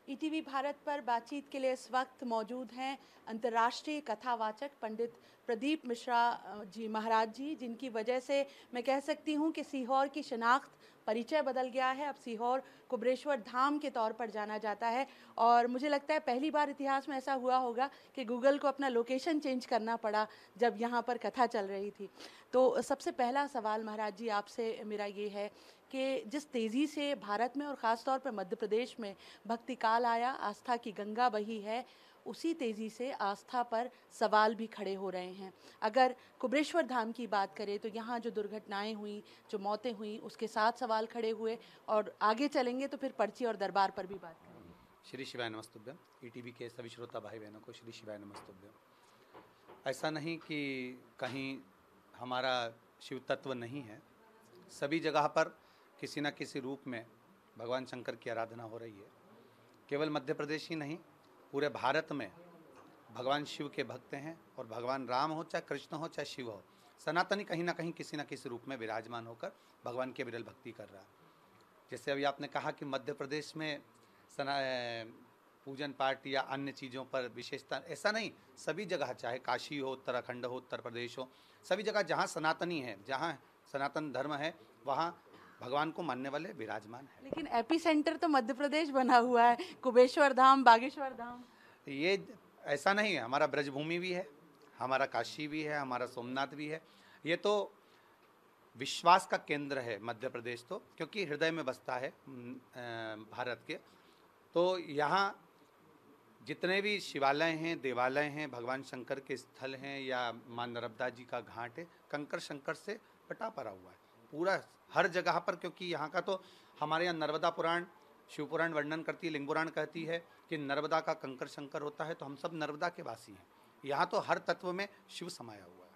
ETV Bharat पर बातचीत के लिए इस वक्त मौजूद हैं अंतर्राष्ट्रीय कथावाचक पंडित प्रदीप मिश्रा जी महाराज जी, जिनकी वजह से मैं कह सकती हूँ कि सीहोर की शनाख्त परिचय बदल गया है। अब सीहोर कुबरेश्वर धाम के तौर पर जाना जाता है और मुझे लगता है पहली बार इतिहास में ऐसा हुआ होगा कि गूगल को अपना लोकेशन चेंज करना पड़ा जब यहाँ पर कथा चल रही थी। तो सबसे पहला सवाल महाराज जी आपसे मेरा ये है कि जिस तेज़ी से भारत में और ख़ास तौर पर मध्य प्रदेश में भक्ति काल आया, आस्था की गंगा बही है, उसी तेज़ी से आस्था पर सवाल भी खड़े हो रहे हैं। अगर कुबरेश्वर धाम की बात करें तो यहाँ जो दुर्घटनाएं हुई, जो मौतें हुई, उसके साथ सवाल खड़े हुए और आगे चलेंगे तो फिर पर्ची और दरबार पर भी बात करेंगे। श्री शिवाय नमस्तुभ्यम। ईटीवी के सभी श्रोता भाई बहनों को श्री शिवाय नमस्तुभ्यम। ऐसा नहीं कि कहीं हमारा शिव तत्व नहीं है, सभी जगह पर किसी न किसी रूप में भगवान शंकर की आराधना हो रही है। केवल मध्य प्रदेश ही नहीं, पूरे भारत में भगवान शिव के भक्त हैं और भगवान राम हो, चाहे कृष्ण हो, चाहे शिव हो, सनातनी कहीं ना कहीं किसी न किसी रूप में विराजमान होकर भगवान की विरल भक्ति कर रहा है। जैसे अभी आपने कहा कि मध्य प्रदेश में पूजन पाठ या अन्य चीज़ों पर विशेषता, ऐसा नहीं, सभी जगह, चाहे काशी हो, उत्तराखंड हो, उत्तर प्रदेश हो, सभी जगह जहाँ सनातनी है, जहाँ सनातन धर्म है, वहाँ भगवान को मानने वाले विराजमान है। लेकिन एपी सेंटर तो मध्य प्रदेश बना हुआ है, कुबेश्वर धाम, बागेश्वर धाम। ये ऐसा नहीं है, हमारा ब्रजभूमि भी है, हमारा काशी भी है, हमारा सोमनाथ भी है। ये तो विश्वास का केंद्र है मध्य प्रदेश, तो क्योंकि हृदय में बसता है भारत के। तो यहाँ जितने भी शिवालय हैं, देवालय हैं, भगवान शंकर के स्थल हैं या माँ नर्मदा जी का घाट है, कंकर शंकर से पटा पड़ा हुआ है पूरा हर जगह पर। क्योंकि यहाँ का तो हमारे यहाँ नर्मदा पुराण, शिव पुराण वर्णन करती है, लिंग पुराण कहती है कि नर्मदा का कंकर शंकर होता है, तो हम सब नर्मदा के वासी हैं। यहाँ तो हर तत्व में शिव समाया हुआ है।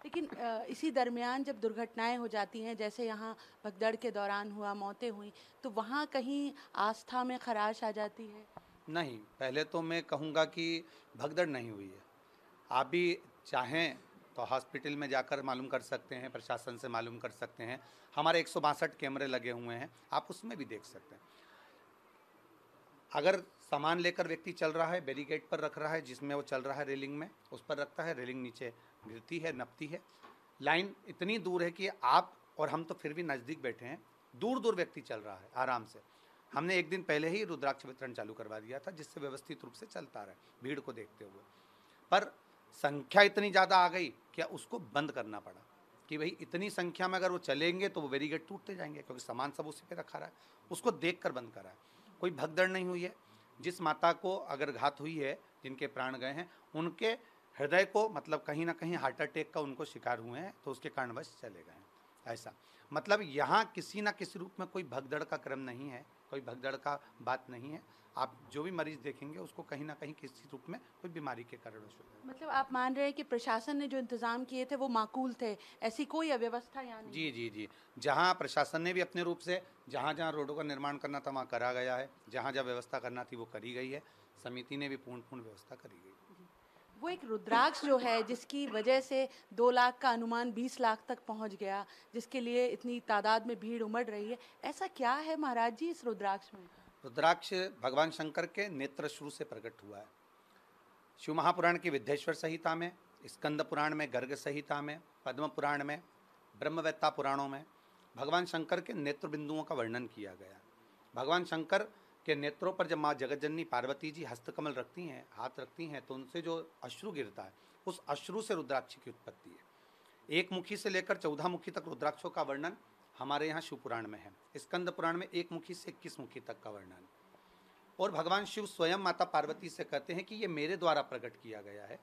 लेकिन इसी दरमियान जब दुर्घटनाएं हो जाती हैं, जैसे यहाँ भगदड़ के दौरान हुआ, मौतें हुई, तो वहाँ कहीं आस्था में खराश आ जाती है? नहीं, पहले तो मैं कहूँगा कि भगदड़ नहीं हुई है। आप भी चाहें तो हॉस्पिटल में जाकर मालूम कर सकते हैं, प्रशासन से मालूम कर सकते हैं। हमारे 162 कैमरे लगे हुए हैं, आप उसमें भी देख सकते हैं। अगर सामान लेकर व्यक्ति चल रहा है, बैरिकेड पर रख रहा है, जिसमें वो चल रहा है रेलिंग में, उस पर रखता है, रेलिंग नीचे गिरती है, नपती है। लाइन इतनी दूर है कि आप और हम तो फिर भी नज़दीक बैठे हैं, दूर दूर व्यक्ति चल रहा है आराम से। हमने एक दिन पहले ही रुद्राक्ष वितरण चालू करवा दिया था, जिससे व्यवस्थित रूप से चलता रहे भीड़ को देखते हुए। पर संख्या इतनी ज़्यादा आ गई कि उसको बंद करना पड़ा कि भाई इतनी संख्या में अगर वो चलेंगे तो वो बैरिकेड टूटते जाएंगे, क्योंकि सामान सब उसी पे रखा रहा है। उसको देख कर बंद करा है। कोई भगदड़ नहीं हुई है। जिस माता को अगर घात हुई है, जिनके प्राण गए हैं, उनके हृदय को मतलब कहीं ना कहीं हार्ट अटैक का उनको शिकार हुए हैं, तो उसके कारणवश चले गए हैं। ऐसा मतलब यहाँ किसी ना किसी रूप में कोई भगदड़ का क्रम नहीं है, कोई भगदड़ का बात नहीं है। आप जो भी मरीज देखेंगे उसको कहीं ना कहीं किसी रूप में कोई बीमारी के कारण हो। मतलब आप मान रहे हैं कि प्रशासन ने जो इंतजाम किए थे वो माकूल थे, ऐसी कोई अव्यवस्था यहाँ नहीं? जी जी जी, जहाँ प्रशासन ने भी अपने रूप से जहाँ जहाँ रोडों का निर्माण करना था वहाँ करा गया है, जहाँ जहाँ व्यवस्था करना थी वो करी गई है। समिति ने भी पूर्ण व्यवस्था करी गई। वो एक रुद्राक्ष जो है, जिसकी वजह से 2 लाख का अनुमान 20 लाख तक पहुंच गया, जिसके लिए इतनी तादाद में भीड़ उमड़ रही है, ऐसा क्या है महाराज जी इस रुद्राक्ष में? रुद्राक्ष भगवान शंकर के नेत्र शुरू से प्रकट हुआ है। शिव महापुराण की विद्येश्वर संहिता में, स्कंद पुराण में, गर्ग संहिता में, पद्म पुराण में, ब्रह्मवेत्ता पुराणों में भगवान शंकर के नेत्र बिंदुओं का वर्णन किया गया। भगवान शंकर के नेत्रों पर जब माँ जगतजननी पार्वती जी हस्तकमल रखती हैं, हाथ रखती हैं, तो उनसे जो अश्रु गिरता है, उस अश्रु से रुद्राक्ष की उत्पत्ति है। एक मुखी से लेकर 14 मुखी तक रुद्राक्षों का वर्णन हमारे यहाँ शिव पुराण में है। स्कंद पुराण में 1 मुखी से 21 मुखी तक का वर्णन। और भगवान शिव स्वयं माता पार्वती से कहते हैं कि ये मेरे द्वारा प्रकट किया गया है।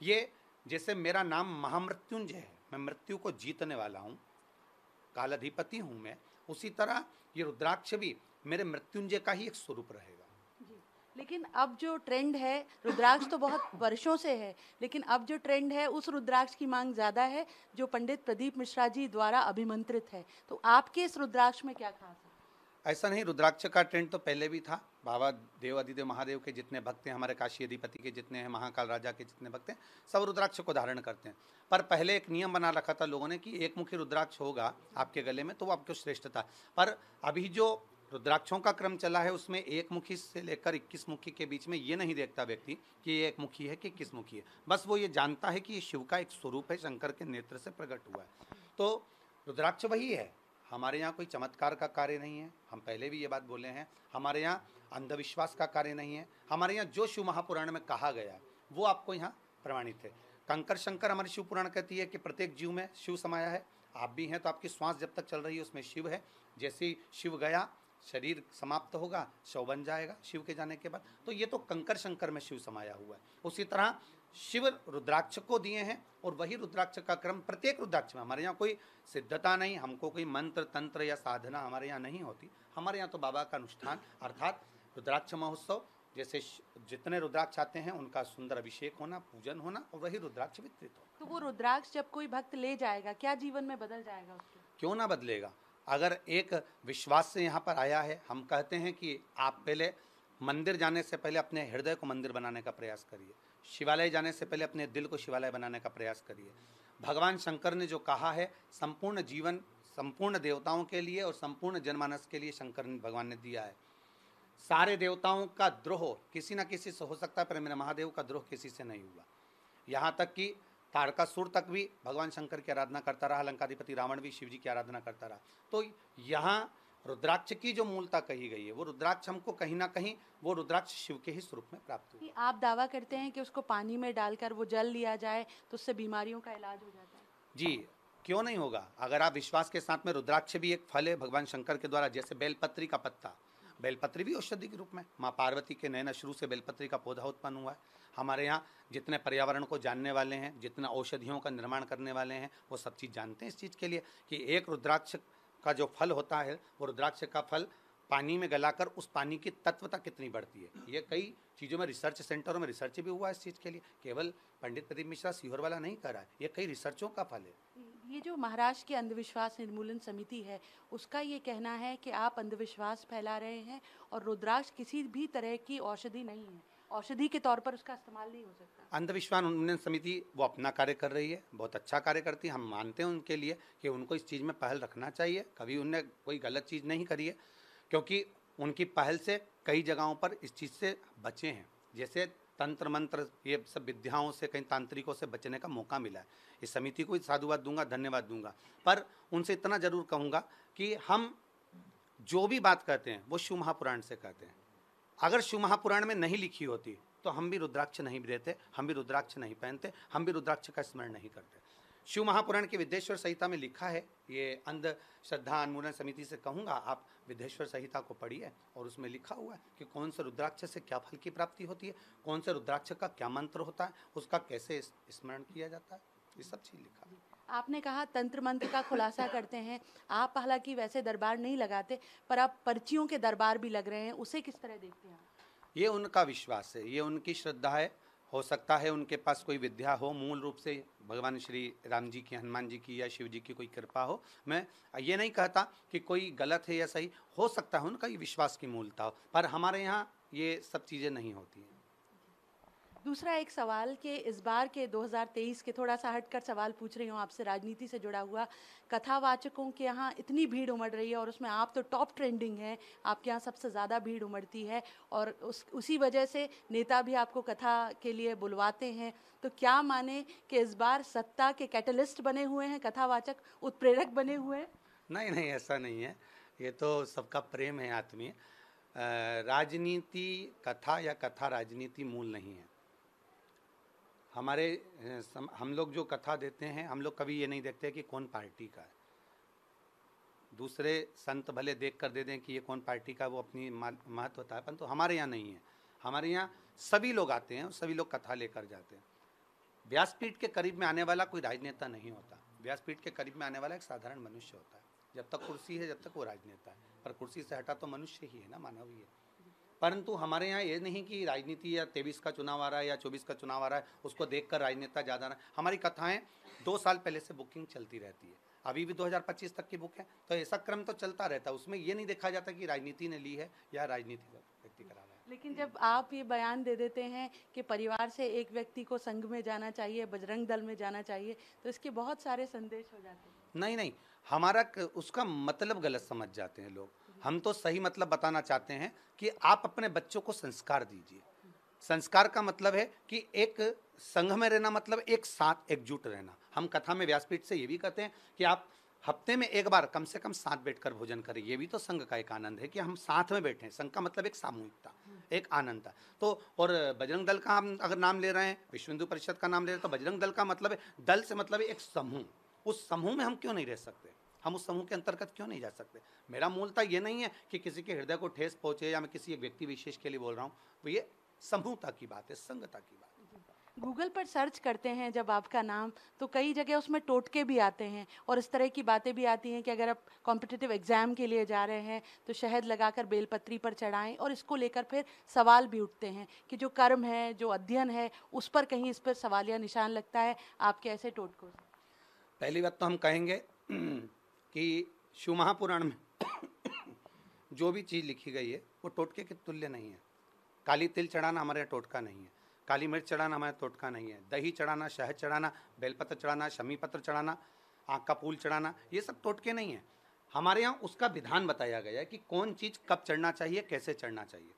ये जैसे मेरा नाम महामृत्युंजय है, मैं मृत्यु को जीतने वाला हूँ, कालाधिपति हूँ मैं, उसी तरह ये रुद्राक्ष भी मेरे मृत्युंजय का ही एक स्वरूप रहेगा। लेकिन अब जो ट्रेंड है, रुद्राक्ष तो बहुत वर्षों से है, लेकिन अब जो ट्रेंड है उस रुद्राक्ष की मांग ज़्यादा है जो पंडित प्रदीप मिश्रा जी द्वारा अभिमंत्रित है। तो आपके इस रुद्राक्ष में क्या खास है? ऐसा नहीं, रुद्राक्ष का ट्रेंड तो पहले भी था। बाबा देव अधिदेव महादेव के जितने भक्त हैं, हमारे काशी अधिपति के जितने हैं, महाकाल राजा के जितने भक्त हैं, सब रुद्राक्ष को धारण करते हैं। पर पहले एक नियम बना रखा था लोगों ने कि 1 मुखी रुद्राक्ष होगा आपके गले में तो वो आपको श्रेष्ठ था। पर अभी जो रुद्राक्षों का क्रम चला है, उसमें 1 मुखी से लेकर 21 मुखी के बीच में ये नहीं देखता व्यक्ति कि ये 1 मुखी है कि किस मुखी है, बस वो ये जानता है कि ये शिव का एक स्वरूप है, शंकर के नेत्र से प्रकट हुआ है। तो रुद्राक्ष वही है। हमारे यहाँ कोई चमत्कार का कार्य नहीं है, हम पहले भी ये बात बोले हैं। हमारे यहाँ अंधविश्वास का कार्य नहीं है। हमारे यहाँ जो शिव महापुराण में कहा गया है वो आपको यहाँ प्रमाणित है। कंकर शंकर हमारी शिव पुराण कहती है कि प्रत्येक जीव में शिव समाया है। आप भी हैं तो आपकी श्वास जब तक चल रही है उसमें शिव है। जैसे ही शिव गया शरीर समाप्त होगा, शव बन जाएगा शिव के जाने के बाद। तो ये तो कंकर शंकर में शिव समाया हुआ है। उसी तरह शिव रुद्राक्ष को दिए हैं और वही रुद्राक्ष का क्रम प्रत्येक रुद्राक्ष में। हमारे यहाँ कोई सिद्धता नहीं, हमको कोई मंत्र तंत्र या साधना हमारे यहाँ नहीं होती। हमारे यहाँ तो बाबा का अनुष्ठान अर्थात रुद्राक्ष महोत्सव, जैसे जितने रुद्राक्ष आते हैं उनका सुंदर अभिषेक होना, पूजन होना और वही रुद्राक्ष वितरित हो। तो वो रुद्राक्ष जब कोई भक्त ले जाएगा क्या जीवन में बदल जाएगा उसके? क्यों ना बदलेगा। अगर एक विश्वास से यहाँ पर आया है, हम कहते हैं कि आप पहले मंदिर जाने से पहले अपने हृदय को मंदिर बनाने का प्रयास करिए, शिवालय जाने से पहले अपने दिल को शिवालय बनाने का प्रयास करिए। भगवान शंकर ने जो कहा है संपूर्ण जीवन संपूर्ण देवताओं के लिए और संपूर्ण जनमानस के लिए शंकर भगवान ने दिया है। सारे देवताओं का द्रोह किसी न किसी से हो सकता है, पर मेरे महादेव का द्रोह किसी से नहीं हुआ। यहाँ तक कि तारकासुर तक भी भगवान शंकर की आराधना करता रहा, लंकाधिपति रावण भी शिव जी की आराधना करता रहा। तो यहाँ रुद्राक्ष की जो मूलता कही गई है वो रुद्राक्ष हमको कहीं ना कहीं वो रुद्राक्ष शिव के ही स्वरूप में प्राप्त हुआ। आप दावा करते हैं कि उसको पानी में डालकर वो जल लिया जाए तो उससे बीमारियों का इलाज हो जाता है? जी, क्यों नहीं होगा। अगर आप विश्वास के साथ में, रुद्राक्ष भी एक फल है भगवान शंकर के द्वारा, जैसे बेलपत्री का पत्ता, बेलपत्री भी औषधि के रूप में माँ पार्वती के नयन शुरू से बेलपत्री का पौधा उत्पन्न हुआ है। हमारे यहाँ जितने पर्यावरण को जानने वाले हैं, जितने औषधियों का निर्माण करने वाले हैं, वो सब चीज़ जानते हैं इस चीज़ के लिए कि एक रुद्राक्ष का जो फल होता है वो रुद्राक्ष का फल पानी में गलाकर उस पानी की तत्वता कितनी बढ़ती है। ये कई चीज़ों में रिसर्च सेंटरों में रिसर्च भी हुआ है इस चीज़ के लिए। केवल पंडित प्रदीप मिश्रा सीहोर वाला नहीं कर रहा है, ये कई रिसर्चों का फल है। ये जो महाराष्ट्र की अंधविश्वास निर्मूलन समिति है उसका ये कहना है कि आप अंधविश्वास फैला रहे हैं और रुद्राक्ष किसी भी तरह की औषधि नहीं है, औषधि के तौर पर उसका इस्तेमाल नहीं हो सकता। अंधविश्वास उन्मूलन समिति वो अपना कार्य कर रही है, बहुत अच्छा कार्य करती है। हम मानते हैं उनके लिए कि उनको इस चीज़ में पहल रखना चाहिए। कभी उनने कोई गलत चीज़ नहीं करी है, क्योंकि उनकी पहल से कई जगहों पर इस चीज़ से बचे हैं। जैसे तंत्र मंत्र ये सब विद्याओं से, कई तांत्रिकों से बचने का मौका मिला है। इस समिति को साधुवाद दूंगा, धन्यवाद दूंगा। पर उनसे इतना जरूर कहूँगा कि हम जो भी बात कहते हैं वो शिव महापुराण से कहते हैं। अगर शिव महापुराण में नहीं लिखी होती तो हम भी रुद्राक्ष नहीं देते, हम भी रुद्राक्ष नहीं पहनते, हम भी रुद्राक्ष का स्मरण नहीं करते। शिव महापुराण की विद्येश्वर संहिता में लिखा है, ये अंधश्रद्धा उन्मूलन समिति से कहूँगा आप विद्येश्वर संहिता को पढ़िए और उसमें लिखा हुआ है कि कौन से रुद्राक्ष से क्या फल की प्राप्ति होती है, कौन से रुद्राक्ष का क्या मंत्र होता है, उसका कैसे स्मरण किया जाता है, ये सब चीज़ लिखा है। आपने कहा तंत्र मंत्र का खुलासा करते हैं आप, हालांकि वैसे दरबार नहीं लगाते पर आप पर्चियों के दरबार भी लग रहे हैं, उसे किस तरह देखते हैं? ये उनका विश्वास है, ये उनकी श्रद्धा है। हो सकता है उनके पास कोई विद्या हो, मूल रूप से भगवान श्री राम जी की, हनुमान जी की या शिव जी की कोई कृपा हो। मैं ये नहीं कहता कि कोई गलत है या सही, हो सकता है उनका ये विश्वास की मूलता हो, पर हमारे यहाँ ये सब चीज़ें नहीं होती हैं। दूसरा एक सवाल कि इस बार के 2023 के थोड़ा सा हटकर सवाल पूछ रही हूँ आपसे, राजनीति से जुड़ा हुआ। कथावाचकों के यहाँ इतनी भीड़ उमड़ रही है और उसमें आप तो टॉप ट्रेंडिंग हैं, आपके यहाँ सबसे ज़्यादा भीड़ उमड़ती है और उसी वजह से नेता भी आपको कथा के लिए बुलवाते हैं। तो क्या माने कि इस बार सत्ता के कैटलिस्ट बने हुए हैं कथावाचक, उत्प्रेरक बने हुए हैं? नहीं नहीं, ऐसा नहीं है, ये तो सबका प्रेम है आत्मीय। राजनीति कथा या कथा राजनीति मूल नहीं है। हम लोग जो कथा देते हैं, हम लोग कभी ये नहीं देखते कि कौन पार्टी का है। दूसरे संत भले देख कर दे दें कि ये कौन पार्टी का, वो अपनी महत्वता है, परंतु हमारे यहाँ नहीं है। हमारे यहाँ सभी लोग आते हैं और सभी लोग कथा लेकर जाते हैं। व्यासपीठ के करीब में आने वाला कोई राजनेता नहीं होता, व्यासपीठ के करीब में आने वाला एक साधारण मनुष्य होता है। जब तक कुर्सी है जब तक वो राजनेता है, पर कुर्सी से हटा तो मनुष्य ही है ना, मानव ही है। परंतु हमारे यहाँ ये नहीं कि राजनीति या 23 का चुनाव आ रहा है या 24 का चुनाव आ रहा है उसको देखकर राजनेता ज़्यादा ना। हमारी कथाएं 2 साल पहले से बुकिंग चलती रहती है, अभी भी 2025 तक की बुक है, तो ऐसा क्रम तो चलता रहता है। उसमें ये नहीं देखा जाता कि राजनीति ने ली है या राजनीति व्यक्ति करा रहा है। लेकिन जब आप ये बयान दे देते हैं कि परिवार से एक व्यक्ति को संघ में जाना चाहिए, बजरंग दल में जाना चाहिए, तो इसके बहुत सारे संदेश हो जाते हैं। नहीं नहीं, हमारा उसका मतलब गलत समझ जाते हैं लोग। हम तो सही मतलब बताना चाहते हैं कि आप अपने बच्चों को संस्कार दीजिए। संस्कार का मतलब है कि एक संघ में रहना, मतलब एक साथ एकजुट रहना। हम कथा में व्यासपीठ से ये भी कहते हैं कि आप हफ्ते में एक बार कम से कम साथ बैठकर भोजन करें। ये भी तो संघ का एक आनंद है कि हम साथ में बैठे हैं। संघ का मतलब एक सामूहिकता, एक आनंद था। तो और बजरंग दल का हम अगर नाम ले रहे हैं, विश्व हिंदू परिषद का नाम ले रहे हैं, तो बजरंग दल का मतलब है, दल से मतलब है एक समूह। उस समूह में हम क्यों नहीं रह सकते? हम उस समूह के अंतर्गत क्यों नहीं जा सकते? मेरा मूलतः ये नहीं है कि किसी के हृदय को ठेस पहुंचे या मैं किसी एक व्यक्ति विशेष के लिए बोल रहा हूँ। तो ये समूहता की बात है, संगता की बात है। गूगल पर सर्च करते हैं जब आपका नाम, तो कई जगह उसमें टोटके भी आते हैं और इस तरह की बातें भी आती हैं कि अगर आप कॉम्पिटिटिव एग्जाम के लिए जा रहे हैं तो शहद लगाकर बेलपत्री पर चढ़ाएं, और इसको लेकर फिर सवाल भी उठते हैं कि जो कर्म है, जो अध्ययन है, उस पर कहीं इस पर सवालिया निशान लगता है आपके ऐसे टोटकों से। पहली बात तो हम कहेंगे कि शिव महापुराण में जो भी चीज़ लिखी गई है वो टोटके के तुल्य नहीं है। काली तिल चढ़ाना हमारे यहाँ टोटका नहीं है, काली मिर्च चढ़ाना हमारे टोटका नहीं है, दही चढ़ाना, शहद चढ़ाना, बेलपत्र चढ़ाना, शमी पत्र चढ़ाना, आँख का फूल चढ़ाना, ये सब टोटके नहीं है। हमारे यहाँ उसका विधान बताया गया है कि कौन चीज़ कब चढ़ना चाहिए, कैसे चढ़ना चाहिए।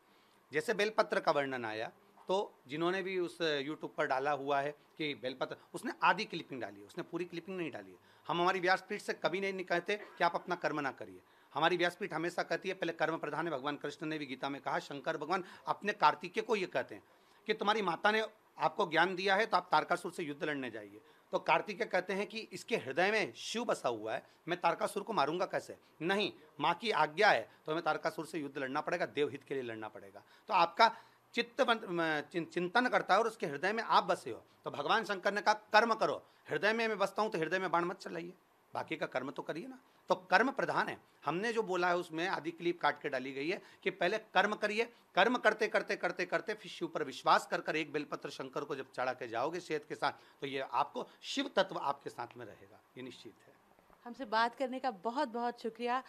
जैसे बेलपत्र का वर्णन आया, तो जिन्होंने भी उस यूट्यूब पर डाला हुआ है कि बेलपत्र, उसने आधी क्लिपिंग डाली है, उसने पूरी क्लिपिंग नहीं डाली है। हम हमारी व्यासपीठ से कभी नहीं कहते कि आप अपना कर्म ना करिए। हमारी व्यासपीठ हमेशा कहती है पहले कर्म प्रधान है। भगवान कृष्ण ने भी गीता में कहा, शंकर भगवान अपने कार्तिकेय को ये कहते हैं कि तुम्हारी माता ने आपको ज्ञान दिया है तो आप तारकासुर से युद्ध लड़ने जाइए। तो कार्तिकेय कहते हैं कि इसके हृदय में शिव बसा हुआ है, मैं तारकासुर को मारूंगा कैसे? नहीं, माँ की आज्ञा है तो हमें तारकासुर से युद्ध लड़ना पड़ेगा, देवहित के लिए लड़ना पड़ेगा। तो आपका चिंतन करता है और उसके हृदय में आप बसे हो। तो भगवान शंकर ने कहा कर्म करो, हृदय में मैं बसता हूँ तो हृदय में बाण मत चलाइए, बाकी का कर्म तो करिए ना। तो कर्म प्रधान है। हमने जो बोला है उसमें आधी क्लिप काट के डाली गई है कि पहले कर्म करिए, कर्म करते करते करते करते फिर शिव पर विश्वास कर कर एक बेलपत्र शंकर को जब चढ़ा के जाओगे शहद के साथ, तो ये आपको शिव तत्व आपके साथ में रहेगा, ये निश्चित है। हमसे बात करने का बहुत बहुत शुक्रिया।